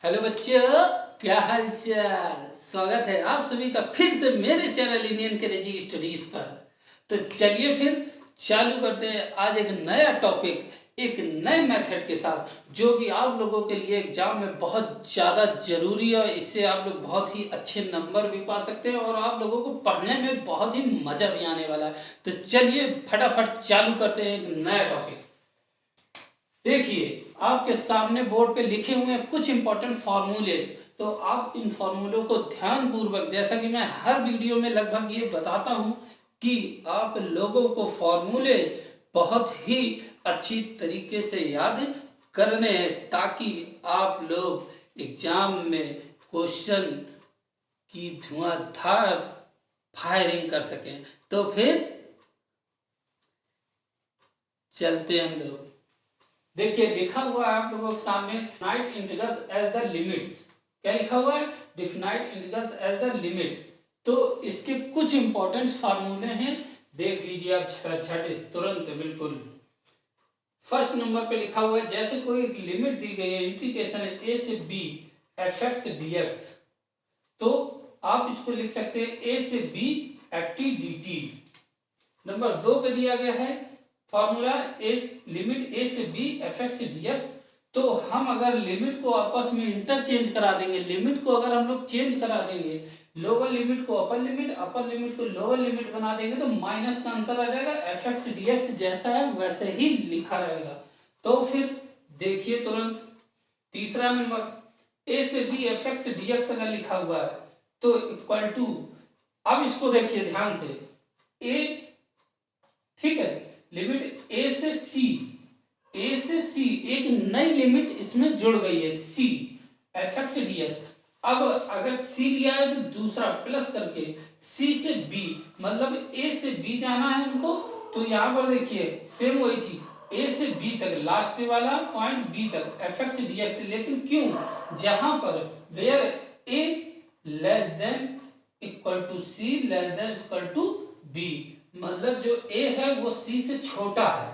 Hello बच्चों, क्या हाल चाल। स्वागत है आप सभी का फिर से मेरे चैनल इंडियन अंग्रेजी स्टडीज पर। तो चलिए फिर चालू करते हैं आज एक नया टॉपिक, एक नए मेथड के साथ, जो कि आप लोगों के लिए एग्जाम में बहुत ज़्यादा जरूरी है। इससे आप लोग बहुत ही अच्छे नंबर भी पा सकते हैं और आप लोगों को पढ़ने में बहुत ही मज़ा भी आने वाला है। तो चलिए फटाफट चालू करते हैं एक नया टॉपिक। देखिए आपके सामने बोर्ड पे लिखे हुए हैं कुछ इंपॉर्टेंट फॉर्मूलेज। तो आप इन फॉर्मूलों को ध्यान पूर्वक, जैसा कि मैं हर वीडियो में लगभग ये बताता हूं कि आप लोगों को फॉर्मूले बहुत ही अच्छी तरीके से याद करने हैं, ताकि आप लोग एग्जाम में क्वेश्चन की धुआंधार फायरिंग कर सकें। तो फिर चलते हैं हम लोग। देखिए लिखा हुआ है आप लोगों के सामने definite integrals as the limits. क्या लिखा हुआ है? Definite integrals as the limit. तो इसके कुछ इंपॉर्टेंट फार्मूले हैं, देख लीजिए आप झट तुरंत बिल्कुल। फर्स्ट नंबर पे लिखा हुआ है, जैसे कोई एक लिमिट दी गई है इंटीग्रेशन ए से B F x D X, तो आप इसको लिख सकते हैं ए से B F T D T. Number 2 पे दिया गया है फॉर्मूला लिमिट ए से B F x D X. तो हम अगर लिमिट को आपस में इंटरचेंज करा देंगे, लिमिट को अगर हम लोग चेंज करा देंगे, लोअर लिमिट को अपर लिमिट को लोअर लिमिट बना देंगे, तो माइनस का अंतर आ जाएगा, एफ एक्स डी एक्स जैसा है वैसे ही लिखा रहेगा। तो फिर देखिए तुरंत तीसरा नंबर, ए से B F x D x अगर लिखा हुआ है तो इक्वल टू, अब इसको देखिए ध्यान से, ए, ठीक है, लिमिट ए से सी, ए से सी एक नई लिमिट इसमें जुड़ गई है C F x D X. अब अगर सी लिया है तो दूसरा प्लस करके सी से बी, मतलब ए से बी जाना है हमको, तो यहां पर देखिए सेम वही चीज, ए से बी तक लास्ट वाला पॉइंट बी तक एफ एक्स डी एक्स। लेकिन क्यों? जहां पर where A less than equal to C less than equal to B, मतलब जो ए है वो सी से छोटा है,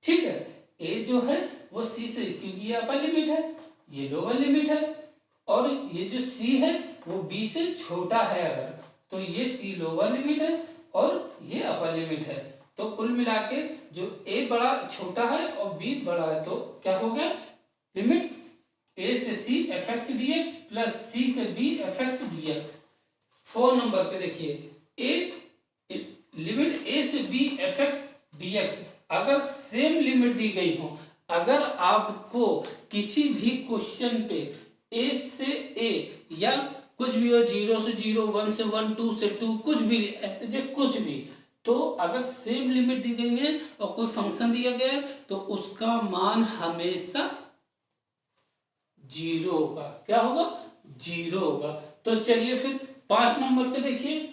ठीक है। ए जो है वो सी से, क्योंकि ये अपर लिमिट है, ये लोअर लिमिट है, और ये जो सी है वो बी से छोटा है अगर, तो ये सी लोअर लिमिट है और ये अपर लिमिट है। तो कुल मिला के जो ए बड़ा छोटा है और बी बड़ा है, तो क्या हो गया, लिमिट ए से c F x D x plus c से B F x D x. 4 number पे देखिए, ए लिमिट ए से B F x D x, अगर सेम लिमिट दी गई हो, अगर आपको किसी भी क्वेश्चन पे ए से ए या कुछ भी हो, 0 से 0, 1 से 1, 2 से 2, कुछ भी, तो अगर सेम लिमिट दी गई है और कोई फंक्शन दिया गया है तो उसका मान हमेशा 0 होगा। क्या होगा? 0 होगा। तो चलिए फिर 5 नंबर पे देखिए,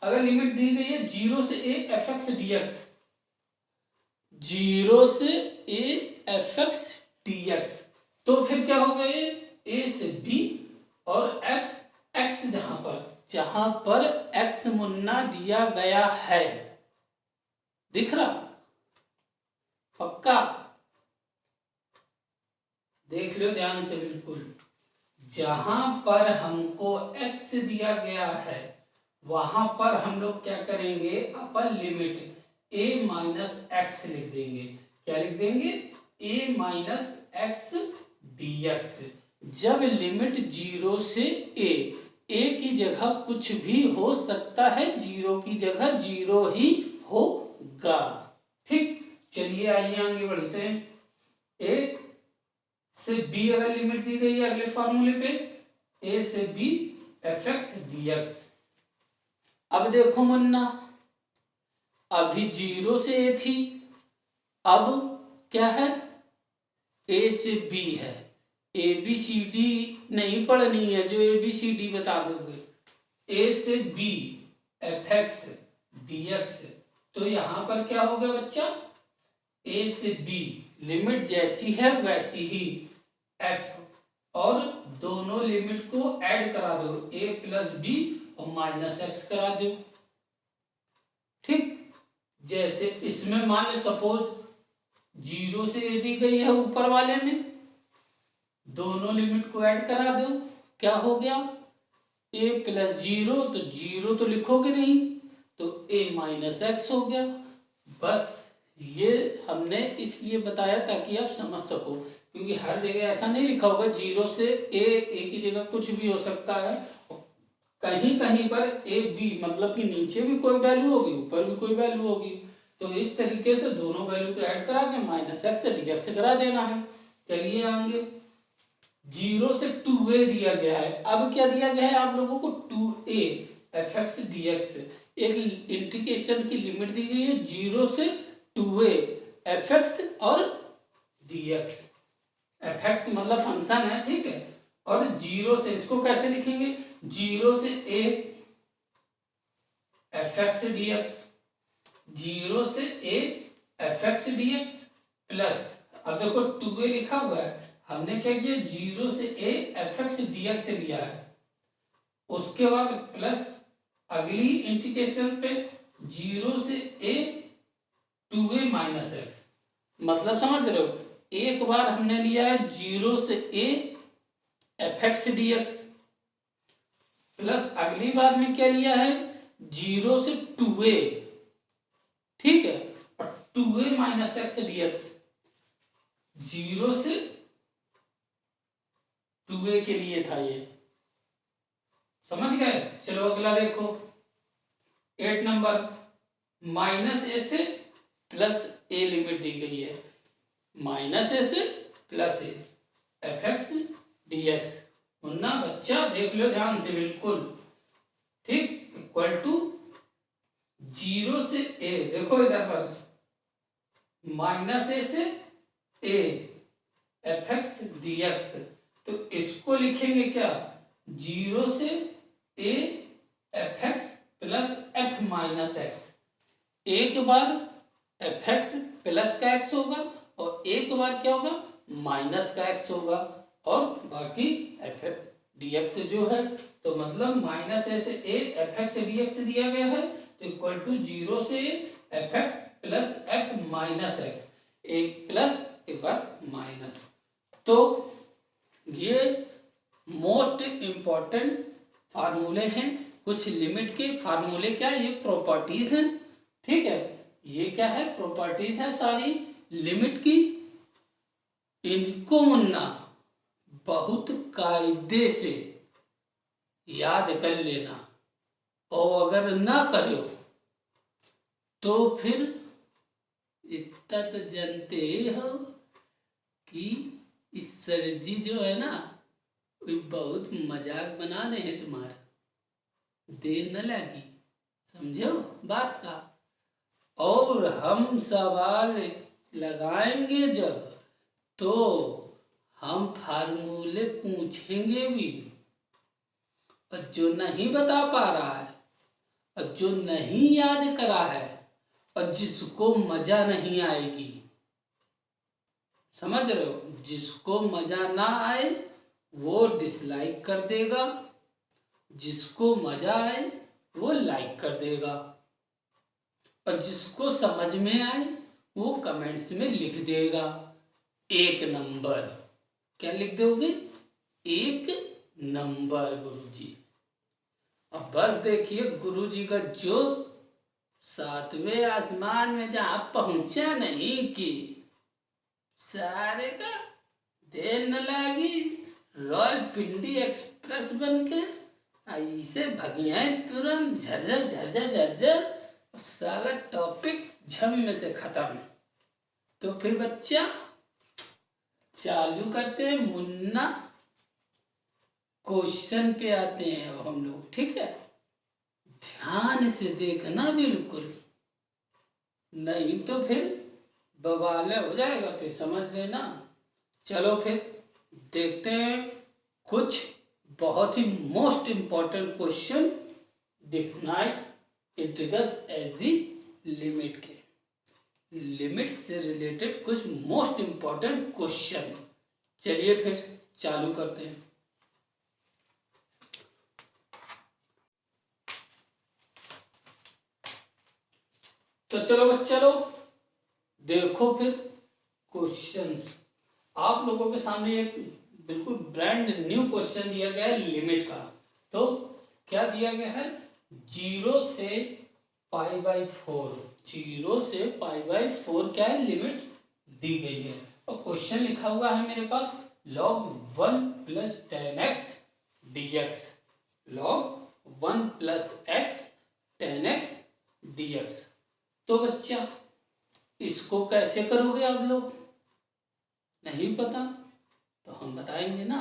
अगर लिमिट दी गई है 0 से A F x D x, 0 से A F x D X, तो फिर क्या होगा, ये ए से बी और एफ एक्स, जहां पर एक्स मुन्ना दिया गया है, दिख रहा? पक्का देख लो ध्यान से बिल्कुल। जहां पर हमको एक्स दिया गया है वहां पर हम लोग क्या करेंगे, अपर लिमिट ए माइनस एक्स लिख देंगे। क्या लिख देंगे? ए माइनस एक्स डी एक्स। जब लिमिट 0 से ए की जगह कुछ भी हो सकता है, 0 की जगह 0 ही होगा, ठीक। चलिए आइए आगे बढ़ते हैं। ए से बी अगर लिमिट दी गई है अगले फॉर्मूले पे, ए से B F x D X. अब देखो मन्ना, अभी 0 से ए थी, अब क्या है, ए से बी है। ए बी सी डी नहीं पढ़नी है, जो ए बी सी डी बता दोगे, ए से B F x D X. तो यहां पर क्या हो गया बच्चा, ए से बी लिमिट जैसी है वैसी ही एफ, और दोनों लिमिट को ऐड करा दो, ए प्लस बी और माइनस एक्स करा दो, ठीक। जैसे इसमें मान लो सपोज 0 से ए दी गई है ऊपर वाले में, दोनों लिमिट को ऐड करा दो, क्या हो गया a प्लस 0, तो 0 तो लिखोगे नहीं, तो a माइनस एक्स हो गया। बस ये हमने इसलिए बताया ताकि आप समझ सको, क्योंकि हर जगह ऐसा नहीं लिखा होगा 0 से a की जगह कुछ भी हो सकता है, कहीं कहीं पर a b मतलब कि नीचे भी कोई वैल्यू होगी, ऊपर भी कोई वैल्यू होगी। तो इस तरीके से दोनों वैल्यू को ऐड करा के माइनस एक्स से डिडक्ट करा देना है। चलिए आगे, 0 से 2a दिया गया है। अब क्या दिया गया है आप लोगों को, 2a F x D x, एक इंटीग्रेशन की लिमिट दी गई है 0 से 2a एफ एक्स और डी एक्स। एफ एक्स मतलब फंक्शन है, ठीक है, और 0 से, इसको कैसे लिखेंगे, 0 से a F x D x, 0 से a F x D x plus, अब देखो 2a लिखा हुआ है, हमने क्या किया 0 से a F x D x लिया है, उसके बाद प्लस अगली इंटीग्रेशन पे 0 से a 2a माइनस एक्स, मतलब समझ रहे हो, एक बार हमने लिया है 0 से a F x D x, plus अगली बार में क्या लिया है 0 से 2a, ठीक है, और 2a minus x D x, 0 से 2a के लिए था ये, समझ गए। चलो अगला देखो, 8 नंबर, माइनस ए से प्लस ए लिमिट दी गई है, माइनस ए से plus A F x D x, Munna बच्चा देख लो ध्यान से बिल्कुल, ठीक, इक्वल टू 0 से ए, देखो इधर पर माइनस ए से A F x D X, तो इसको लिखेंगे क्या 0 से a F x plus F minus x, एक बार एफ एक्स प्लस का एक्स होगा और एक बार क्या होगा माइनस का एक्स होगा, और बाकी एफ डी एक्स जो है, तो मतलब माइनस ए से A F x D x दिया गया है, तो इक्वल टू 0 से F x plus F minus x, एक प्लस एक बार माइनस। तो ये मोस्ट इंपॉर्टेंट फार्मूले हैं, कुछ लिमिट के फार्मूले, क्या ये प्रॉपर्टीज हैं, ठीक है, ये क्या है प्रॉपर्टीज है सारी लिमिट की, इनको मुन्ना बहुत कायदे से याद कर लेना, और अगर ना करो तो फिर इतना तो जानते हो कि इस सर जी जो है ना कोई बहुत मजाक बना दे हैं तुम्हारा, देर न लगी, समझो बात का। और हम सवाल लगाएंगे जब, तो हम फार्मूले पूछेंगे भी, और जो नहीं बता पा रहा है और जो नहीं याद करा है और जिसको मजा नहीं आएगी, समझ रहे हो, जिसको मजा ना आए वो डिसलाइक कर देगा, जिसको मजा आए वो लाइक कर देगा, और जिसको समझ में आए वो कमेंट्स में लिख देगा 1 नंबर। क्या लिख दोगे 1 नंबर गुरुजी। अब बस देखिए गुरुजी का जोश 7वें आसमान में जहां पहुंचा नहीं कि सारे का देर न लगी, रॉयल पिंडी एक्सप्रेस बन के ऐसे भगिया तुरंत झरझर झरझर झरझर, सारा टॉपिक झम में से खत्म। तो फिर बच्चा चालू करते हैं, मुन्ना क्वेश्चन पे आते हैं अब हम लोग, ठीक है, ध्यान से देखना बिल्कुल, नहीं तो फिर बवाल हो जाएगा, फिर समझ लेना। चलो फिर देखते हैं कुछ बहुत ही most important question defined integrals as the limit के, लिमिट से रिलेटेड कुछ मोस्ट इंपॉर्टेंट क्वेश्चन। चलिए फिर चालू करते हैं। तो चलो देखो फिर क्वेश्चंस, आप लोगों के सामने एक बिल्कुल ब्रांड न्यू क्वेश्चन दिया गया है लिमिट का। तो क्या दिया गया है, 0 से π/4, 0 से π/4 क्या है, लिमिट दी गई है। और क्वेश्चन लिखा हुआ है मेरे पास log 1 + 10x dx, log 1 + x 10x dx। तो बच्चा इसको कैसे करोगे आप लोग, नहीं पता तो हम बताएंगे ना।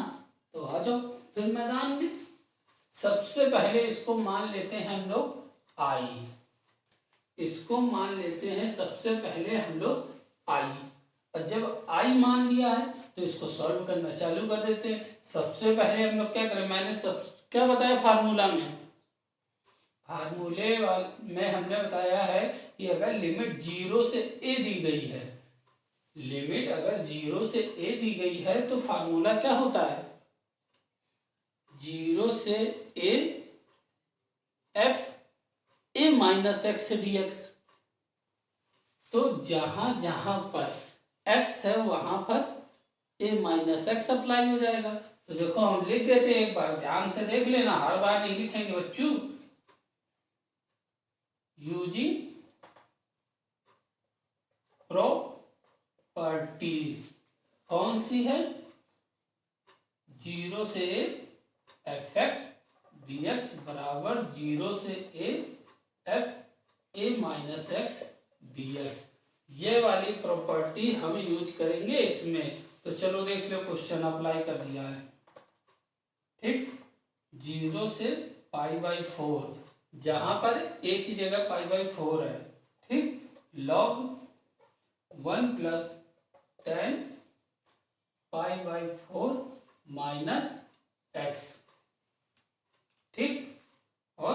तो आ जाओ फिर मैदान में। सबसे पहले इसको मान लेते हैं हम लोग i, इसको मान लेते हैं सबसे पहले हम लोग i। और जब i मान लिया है तो इसको सॉल्व करना चालू कर देते हैं। सबसे पहले हम लोग क्या करें, मैंने सब क्या बताया फार्मूला में, फार्मूले में हमने बताया है कि अगर लिमिट 0 से a दी गई है, लिमिट अगर 0 से a दी गई है तो फार्मूला क्या होता है, 0 से a f a - x dx। तो जहां जहां पर x है वहां पर a - x अप्लाई हो जाएगा। तो देखो हम लिख देते हैं, एक बार ध्यान से देख लेना, हर बार नहीं लिखेंगे बच्चों। यूजिंग प्रॉपर्टी कौन सी है, 0 से f(x) dx बराबर 0 से f a - x dx। ये वाली प्रॉपर्टी हम यूज करेंगे इसमें। तो चलो देख लो, क्वेश्चन अप्लाई कर दिया है, ठीक। 0 से π/4, जहां पर a की जगह π/4 है, ठीक। log 1 + 10 π/4 माइनस x, ठीक, और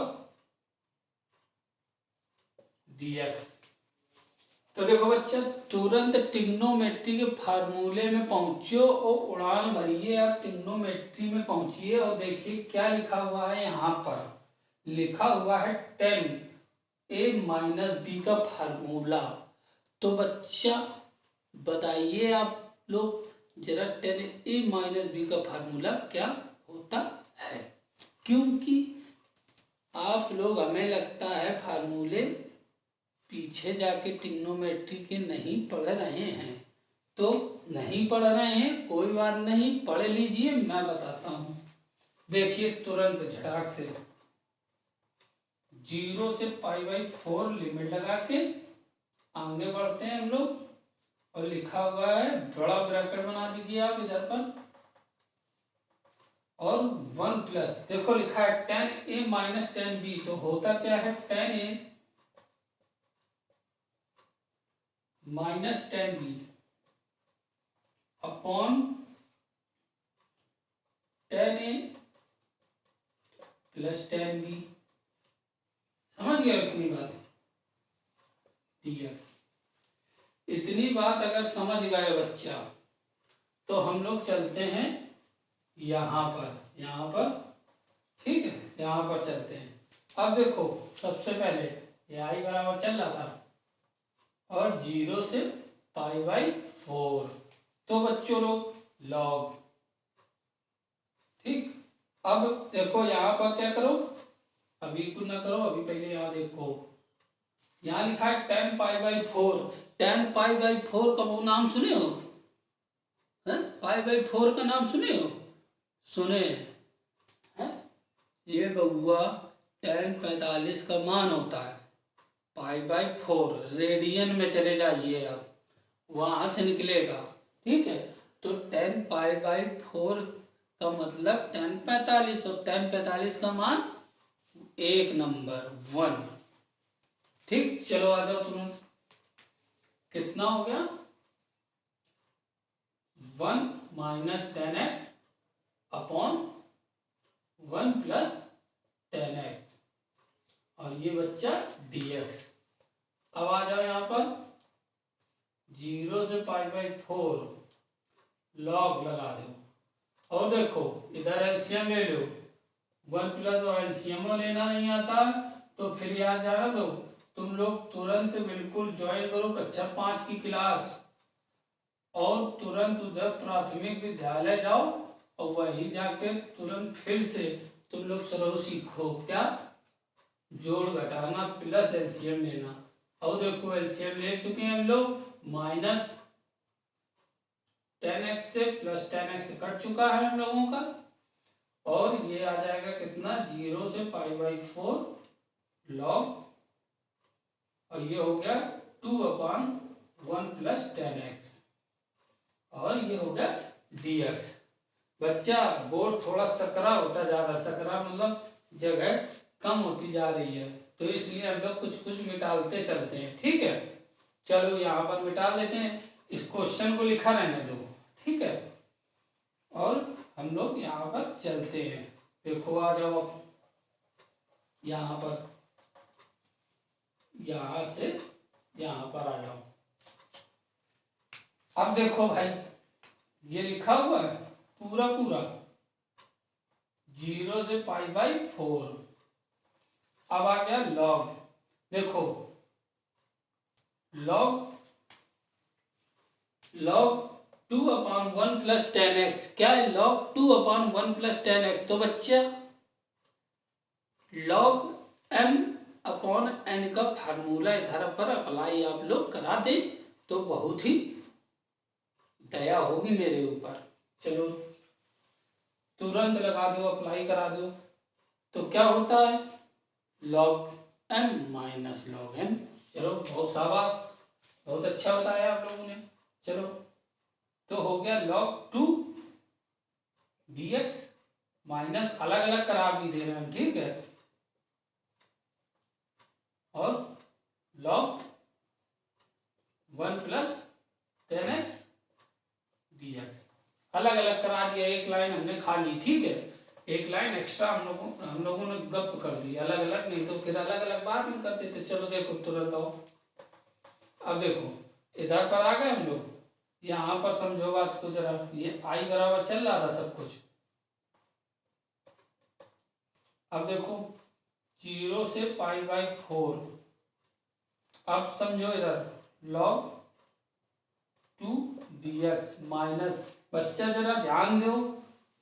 dx। तो देखो बच्चा, तुरंत ट्रिग्नोमेट्री के फार्मूले में पहुंचो और उड़ान भरिए, आप ट्रिग्नोमेट्री में पहुंचिए और देखिए क्या लिखा हुआ है। यहाँ पर लिखा हुआ है 10a - b का फार्मूला। तो बच्चा बताइए आप लोग जरा 10a - b का फार्मूला क्या होता है, क्योंकि आप लोग, हमें लगता है फार्मूले पीछे जाके ट्रिग्नोमेट्री के नहीं पढ़ रहे हैं। तो नहीं पढ़ रहे हैं कोई बात नहीं, पढ़ लीजिए, मैं बताता हूं। देखिए तुरंत झटाक से 0 से π/4 लिमिट लगा के आगे बढ़ते हैं हम लोग। और लिखा हुआ है, बड़ा ब्रैकेट बना दीजिए आप इधर पर, और 1 प्लस, देखो लिखा है 10a - 10b। तो होता क्या है, 10a - 10b upon 10a + 10b। समझ गए इतनी बात, dx। इतनी बात अगर समझ गए बच्चा, तो हम लोग चलते हैं यहाँ पर, ठीक है, यहाँ पर चलते हैं। अब देखो सबसे पहले ये i बराबर चल रहा था और 0 से π/4। तो बच्चों लोग लॉग, ठीक। अब देखो यहाँ पर क्या करो, अभी कुछ ना करो, अभी पहले यहाँ देखो, यहाँ लिखा है 10 π/4। 10 π/4 का वो नाम सुने हो, π/4 का नाम सुने हो, सुने हैं? ये बउआ 10 45 का मान होता है। π/4 रेडियन में चले जाइए आप, वहां से निकलेगा, ठीक है। तो 10 π/4 का मतलब 10 45, और 10 45 का मान 1 नंबर 1, ठीक। चलो आ जाओ तुरंत, कितना हो गया, 1 - 10x अपॉन 1 + 10x, और ये बच्चा dx। अब आ जाओ यहाँ पर 0 से π/4 लॉग लगा दो, और देखो इधर एलसीएम ले लो। 1 प्लस और एलसीएम लेना नहीं आता तो फिर यार जाना दो, तुम लोग तुरंत बिल्कुल ज्वाइन करो कक्षा 5 की क्लास, और तुरंत उधर प्राथमिक विद्यालय जाओ और वहीं जाके तुरंत फिर से तुम लोग सरो सीखो क्या, जोड़ घटाना प्लस एलसीएम लेना। और देखो एलसीएम ले चुके हैं हम लोग, माइनस 10x से प्लस 10x कट चुका है हम लोगों का, और ये आ जाएगा कितना, 0 से π/4 log, और ये हो गया 2/1 प्लस 10x, और ये हो गया dx। बच्चा बोर्ड थोड़ा सकरा होता जा रहा है, सकरा मतलब जगह कम होती जा रही है, तो इसलिए हम लोग कुछ कुछ मिटालते चलते हैं, ठीक है। चलो यहाँ पर मिटा देते हैं, इस क्वेश्चन को लिखा रहने दो, ठीक है। और हम लोग यहाँ पर चलते हैं, देखो आ जाओ यहाँ पर, यहाँ से यहाँ पर आ जाओ। अब देखो भाई, ये लिखा हुआ है पूरा पूरा 0 से π/4। अब आ गया लॉग, देखो लॉग 2/1 प्लस 10x, क्या है लॉग 2/1 प्लस 10x। तो बच्चा लॉग m/n का फार्मूला इधर पर अप्लाई आप लोग करा दें तो बहुत ही दया होगी मेरे ऊपर। चलो तुरंत लगा दो, अप्लाई करा दो, तो क्या होता है log m minus log n। चलो बहुत शाबाश, बहुत अच्छा बताया आप लोगों ने। चलो तो हो गया log 2 dx माइनस, अलग अलग करा भी दे रहे हैं, ठीक है, और log 1 प्लस 10x dx, अलग अलग करा दिया, एक लाइन हमने खा ली, ठीक है, एक लाइन एक्स्ट्रा हम लोगों ने गप कर दी, अलग अलग नहीं तो फिर अलग अलग बात में कर देते। चलो देखो तुरंत आओ, अब देखो इधर पर आ गए हम लोग, यहाँ पर समझो बात को जरा, ये i बराबर चल रहा था सब कुछ। अब देखो 0 से π/4, अब समझो इधर log 2 dx माइनस, बच्चा जरा ध्यान दो,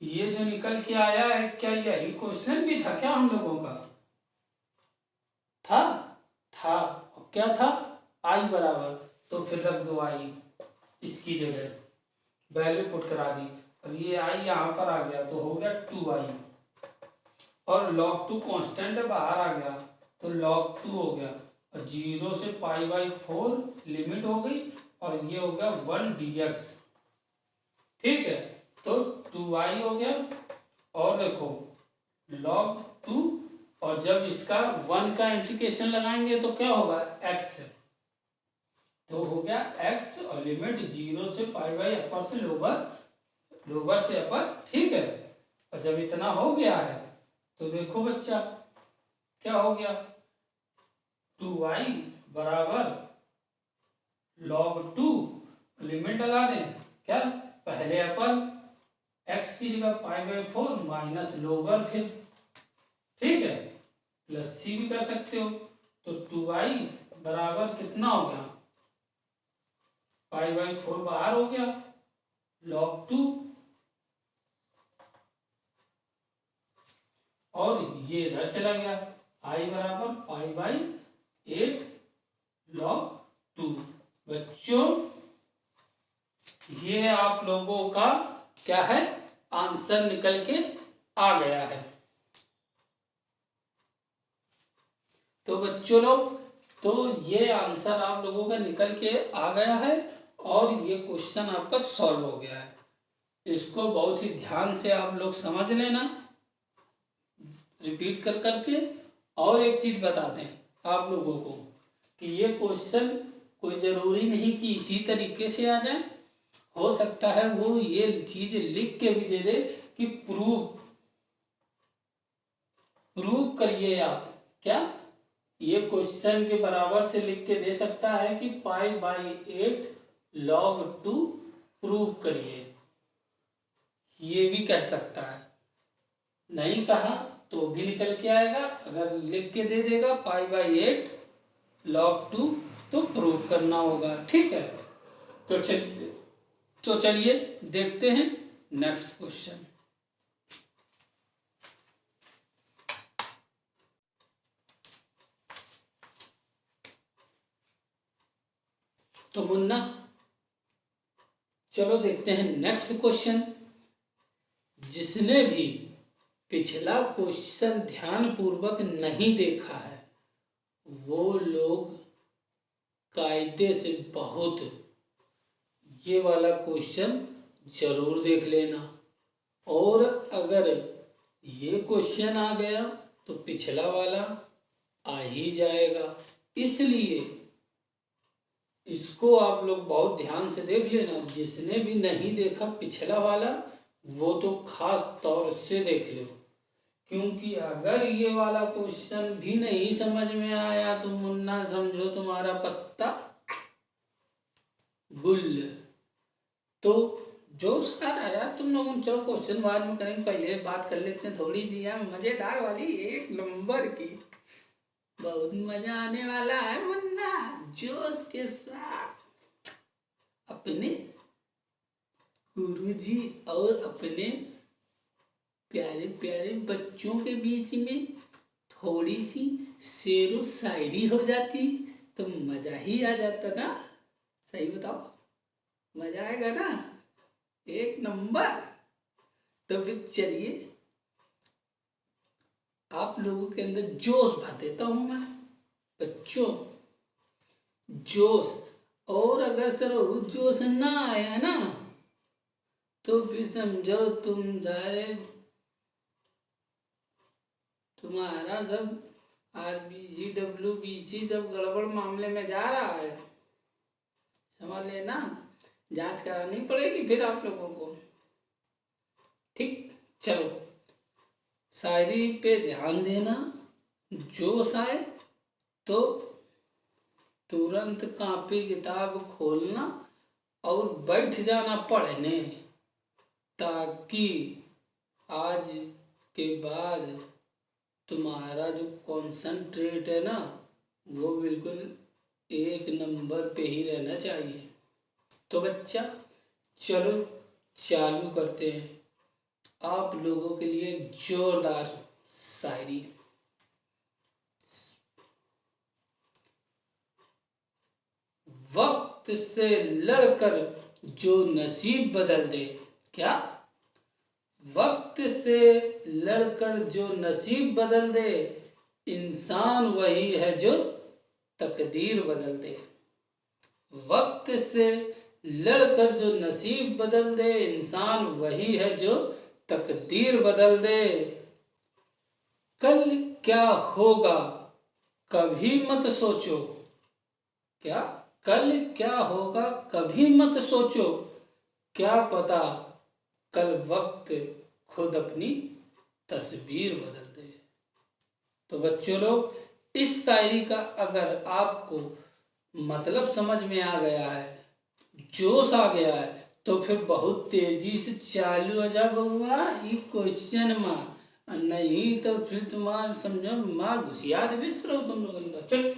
ये जो निकल के आया है क्या यही क्वेश्चन भी था क्या हम लोगों का, था क्या था, i बराबर, तो फिर रख दो i इसकी जगह, वैल्यू पुट करा दी। अब ये i यहाँ पर आ गया तो हो गया 2i, और log 2 कांस्टेंट बाहर आ गया तो log 2 हो गया, और 0 से π/4 लिमिट हो गई, और ये हो गया 1 dx, ठीक है, तो 2i हो गया, और देखो log 2, और जब इसका 1 का इंटीग्रेशन लगाएंगे तो क्या होगा x, तो हो गया x, और लिमिट 0 से π/अपर से लोअर से अपर, ठीक है। और जब इतना हो गया है तो देखो बच्चा क्या हो गया, 2i बराबर log 2, लिमिट लगा दें क्या, पहले अपर x की जगह π/4 माइनस लोअर, फिर ठीक है, प्लस c भी कर सकते हो, तो 2i बराबर कितना हो गया, π/4 बाहर हो गया, log 2, और ये इधर चला गया, i बराबर π/8 log 2। बच्चों ये आप लोगों का क्या है, आंसर निकल के आ गया है। तो बच्चों लोग, तो ये आंसर आप लोगों का निकल के आ गया है, और ये क्वेश्चन आपका सॉल्व हो गया है। इसको बहुत ही ध्यान से आप लोग समझ लेना, रिपीट कर करके। और एक चीज बता दें आप लोगों को कि ये क्वेश्चन कोई जरूरी नहीं कि इसी तरीके से आ जाए, हो सकता है वो ये चीज लिख के भी दे दे कि प्रूव करिए आप, क्या ये क्वेश्चन के बराबर से लिख के दे सकता है कि π/8 log 2 प्रूव करिए, ये भी कह सकता है। नहीं कहा तो भी निकल के आएगा, अगर लिख के दे देगा π/8 log 2 तो प्रूव करना होगा, ठीक है। तो चलिए देखते हैं नेक्स्ट क्वेश्चन। तो मुन्ना चलो देखते हैं नेक्स्ट क्वेश्चन। जिसने भी पिछला क्वेश्चन ध्यान पूर्वक नहीं देखा है वो लोग कायदे से बहुत ये वाला क्वेश्चन जरूर देख लेना। और अगर ये क्वेश्चन आ गया तो पिछला वाला आ ही जाएगा, इसलिए इसको आप लोग बहुत ध्यान से देख लेना। जिसने भी नहीं देखा पिछला वाला वो तो खास तौर से देख लो, क्योंकि अगर ये वाला क्वेश्चन भी नहीं समझ में आया तो मुन्ना समझो तुम्हारा पत्ता गुल। तो जो सर आया तुम लोगों, चलो क्वेश्चन बाद में करेंगे, पहले बात कर लेते हैं थोड़ी सी यार मजेदार वाली, एक नंबर की, बहुत मजा आने वाला है मुन्ना। जोश के साथ अपने गुरुजी और अपने प्यारे प्यारे बच्चों के बीच में थोड़ी सी शेरो शायरी हो जाती तो मजा ही आ जाता ना। सही बताओ, मजा आएगा ना, एक नंबर। तो फिर चलिए आप लोगों के अंदर जोश भर देता हूं मैं बच्चों, जोश। और अगर सर जोश ना आया ना तो फिर समझो तुम सारे, तुम्हारा सब RBC WBC सब गड़बड़ मामले में जा रहा है, समझ लेना। जांच करानी पड़ेगी फिर आप लोगों को, ठीक। चलो शायरी पे ध्यान देना, जोश आए तो तुरंत कॉपी किताब खोलना और बैठ जाना पढ़ने, ताकि आज के बाद तुम्हारा जो कॉन्सेंट्रेट है ना वो बिल्कुल एक नंबर पे ही रहना चाहिए। तो बच्चा चलो चालू करते हैं आप लोगों के लिए जोरदार शायरी। वक्त से लड़कर जो नसीब बदल दे, क्या? वक्त से लड़कर जो नसीब बदल दे, इंसान वही है जो तकदीर बदल दे। वक्त से लड़कर जो नसीब बदल दे, इंसान वही है जो तकदीर बदल दे। कल क्या होगा कभी मत सोचो, क्या? कल क्या होगा कभी मत सोचो, क्या पता कल वक्त खुद अपनी तस्वीर बदल दे। तो बच्चों लोग इस शायरी का अगर आपको मतलब समझ में आ गया है, जोश आ गया है, तो फिर बहुत तेजी से चालू हो जा बउआ ये क्वेश्चन में, नहीं तो फिर तुम्हारा समझो मार घुसिया दे तुम लोग अंदर। चल